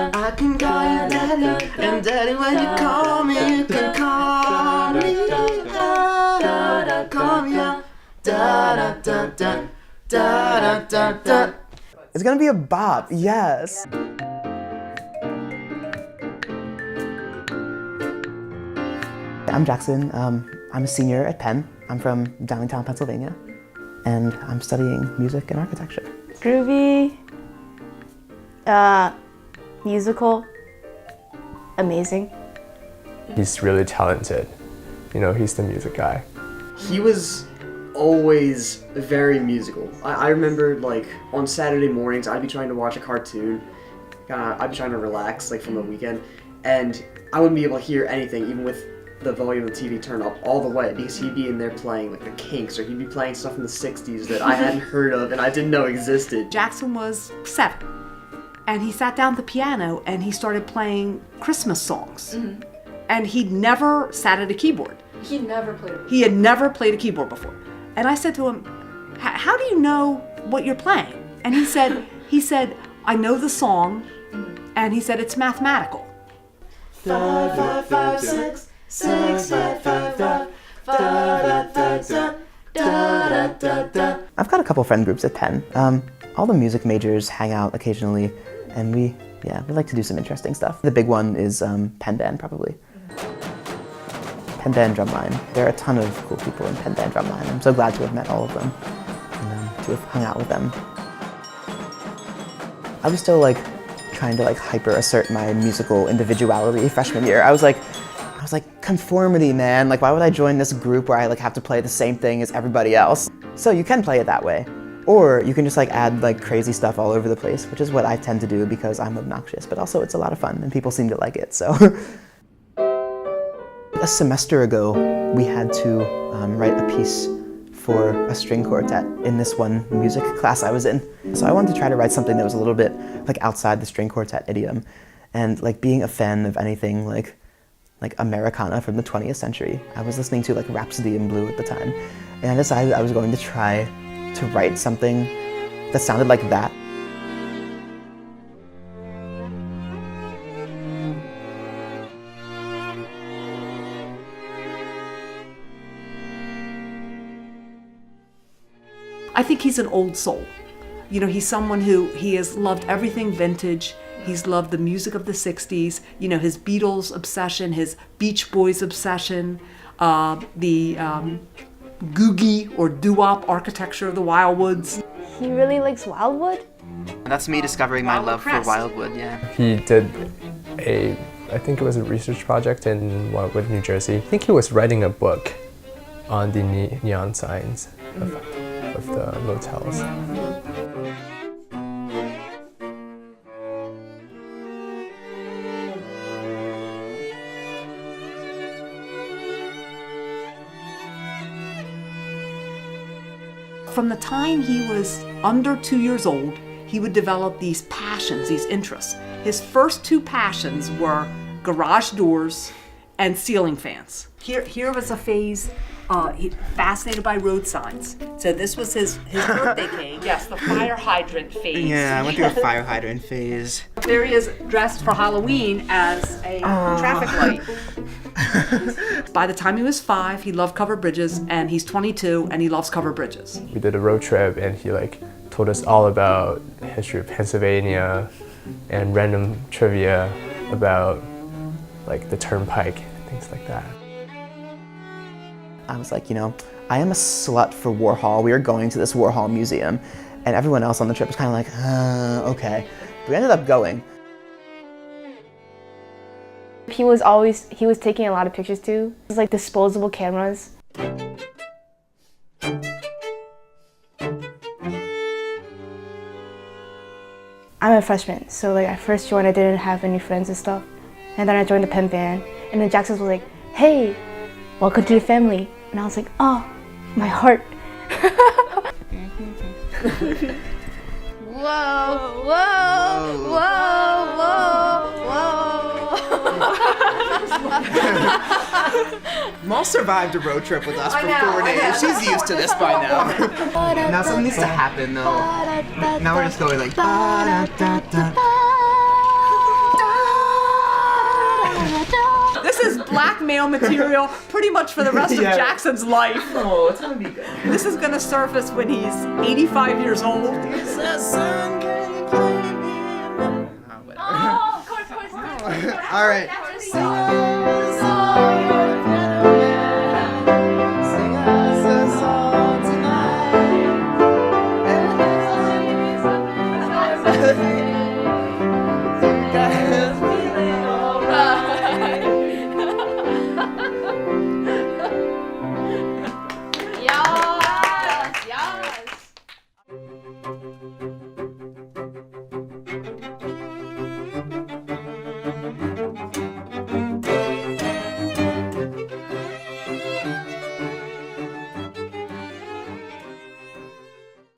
I can call you daddy, and daddy when you call me, you can call me out, call me out, da da da da da da da. It's gonna be a bop, yes. I'm Jackson. I'm a senior at Penn. I'm from Downingtown, Pennsylvania, and I'm studying music and architecture. Groovy, musical, amazing. He's really talented. You know, he's the music guy. He was always very musical. I remember, like, on Saturday mornings, I'd be trying to watch a cartoon. I'd be trying to relax, like, from the weekend, and I wouldn't be able to hear anything, even with the volume of the TV turned up all the way, because he'd be in there playing, like, the Kinks, or he'd be playing stuff from the 60s that I hadn't heard of and I didn't know existed. Jackson was 7, and he sat down at the piano and he started playing Christmas songs. Mm-hmm. And he'd never sat at a keyboard. He never played a keyboard. He had never played a keyboard before. And I said to him, how do you know what you're playing? And he said, I know the song, and he said, it's mathematical. 5, 5, 5, 6, 6, 5, 5, 5, 5, 5, 5, da, da, da. I've got a couple friend groups at Penn. All the music majors hang out occasionally, and we like to do some interesting stuff. The big one is Penn Band, probably. Penn Band Drumline. There are a ton of cool people in Penn Band Drumline. I'm so glad to have met all of them and to have hung out with them. I was still like trying to like hyper assert my musical individuality freshman year. I was like, conformity, man. Like, why would I join this group where I like have to play the same thing as everybody else? So you can play it that way. Or you can just like add like crazy stuff all over the place, which is what I tend to do because I'm obnoxious, but also it's a lot of fun and people seem to like it, so. A semester ago, we had to write a piece for a string quartet in this one music class I was in. So I wanted to try to write something that was a little bit like outside the string quartet idiom. And like being a fan of anything like Americana from the 20th century, I was listening to like Rhapsody in Blue at the time. And I decided I was going to try to write something that sounded like that. I think he's an old soul. You know, he's someone who he has loved everything vintage. He's loved the music of the 60s, you know, his Beatles obsession, his Beach Boys obsession, the googie or doo-wop architecture of the Wildwoods. He really likes Wildwood. That's me discovering my love for Wildwood, yeah. He did I think it was a research project in Wildwood, New Jersey. I think he was writing a book on the neon signs of the motels. From the time he was under 2 years old, he would develop these passions, these interests. His first 2 passions were garage doors and ceiling fans. Here was a phase, fascinated by road signs. So this was his birthday cake. Yes, the fire hydrant phase. Yeah, I went through a fire hydrant phase. There he is dressed for Halloween as a traffic light. By the time he was 5, he loved covered bridges, and he's 22 and he loves covered bridges. We did a road trip and he like told us all about the history of Pennsylvania and random trivia about like the turnpike and things like that. I was like, you know, I am a slut for Warhol. We are going to this Warhol museum. And everyone else on the trip was kind of like, okay. But we ended up going. He was taking a lot of pictures too. It was like disposable cameras. I'm a freshman, so like I first joined, I didn't have any friends and stuff. And then I joined the Penn Band, and then Jackson was like, hey, welcome to the family. And I was like, oh, my heart. Whoa, whoa, whoa, whoa, whoa. Mal survived a road trip with us for 4 days. She's used to this by now. Now something needs to happen though. Now we're just going like. blackmail material pretty much for the rest of Yeah. Jackson's life. Oh, it's gonna be good. This is gonna surface when he's 85 years old. All right. Sing us a song tonight.